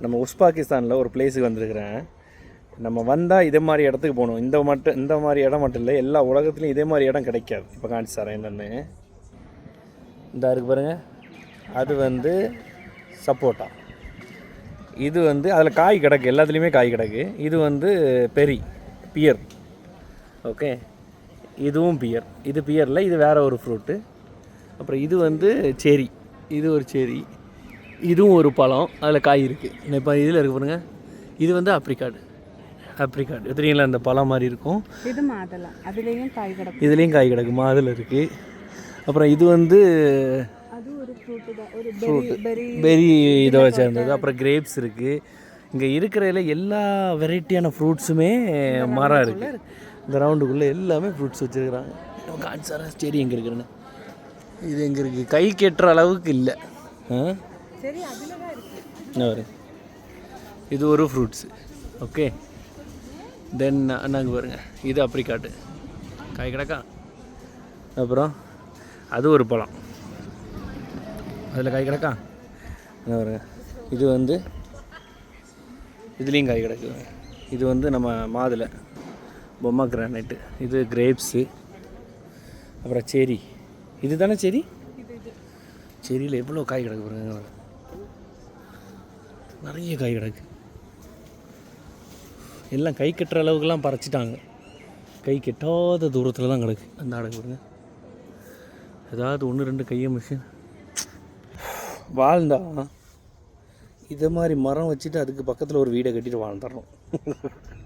நம்ம உஸ்பாகிஸ்தானில் ஒரு பிளேஸுக்கு வந்திருக்கிறேன். நம்ம வந்தால் இதே மாதிரி இடத்துக்கு போகணும். இந்த மாதிரி இடம் மட்டும் இல்லை, எல்லா உலகத்துலேயும் இதே மாதிரி இடம் கிடைக்காது. இப்போ காணிச்சு தரேன் என்னென்னு. இந்த இருக்கு பாருங்கள், அது வந்து சப்போட்டா. இது வந்து அதில் காய் கிடக்கு, எல்லாத்துலேயுமே காய் கிடக்கு. இது வந்து பியர். ஓகே, இதுவும் பியர். இது பியரில் இது வேறு ஒரு ஃப்ரூட்டு. அப்புறம் இது வந்து செரி. இது ஒரு செரி. இதுவும் ஒரு பழம், அதில் காய் இருக்குது. இப்போ இதில் இருக்கு பாருங்க, இது வந்து ஆப்ரிக்காட் தெரியுங்களா, இந்த பழம் மாதிரி இருக்கும். இது மாதுளை, அதுலேயும் காய் கிடக்கு. இதுலேயும் காய் கிடக்கு, மாதுளை இருக்குது. அப்புறம் இது வந்து அது ஒரு ஃப்ரூட்டு தான், ஒரு பெரி இதை சேர்ந்தது. அப்புறம் கிரேப்ஸ் இருக்குது. இங்கே இருக்கிறதுல எல்லா வெரைட்டியான ஃப்ரூட்ஸுமே மரம் இருக்குது. இந்த ரவுண்டுக்குள்ளே எல்லாமே ஃப்ரூட்ஸ் வச்சுருக்குறாங்க. கான்சாரா செடி எங்கே இருக்குன்னு, இது எங்கே இருக்குது, கை கெட்டுற அளவுக்கு இல்லை. சரி, அதில் தான் இருக்குது. இது ஒரு ஃப்ரூட்ஸு. ஓகே, தென் நாங்கள் பாருங்க, இது ஆப்ரிக்காட்டு, காய் கிடக்கா. அப்புறம் அது ஒரு பழம், அதில் காய் கிடக்கா. பாருங்க, இது வந்து இதுலேயும் காய் கிடக்கு. இது வந்து நம்ம மாதுளை, பொம்மா கிரானைட்டு. இது கிரேப்ஸு. அப்புறம் செரி. இது தானே செரி. செரியில் எவ்வளோ காய் கிடக்கு பாருங்க, நிறைய காய் கிடக்கு. எல்லாம் கை கட்டுற அளவுக்குலாம் பறிச்சிட்டாங்க. கை கெட்டாத தூரத்தில் தான் கிடக்கு. அந்த அடகு பாருங்க, ஏதாவது 1-2 கையை மிஷின் வாழ்ந்தா இதை மாதிரி மரம் வச்சுட்டு அதுக்கு பக்கத்தில் ஒரு வீடை கட்டிட்டு வாழ்ந்துடணும்.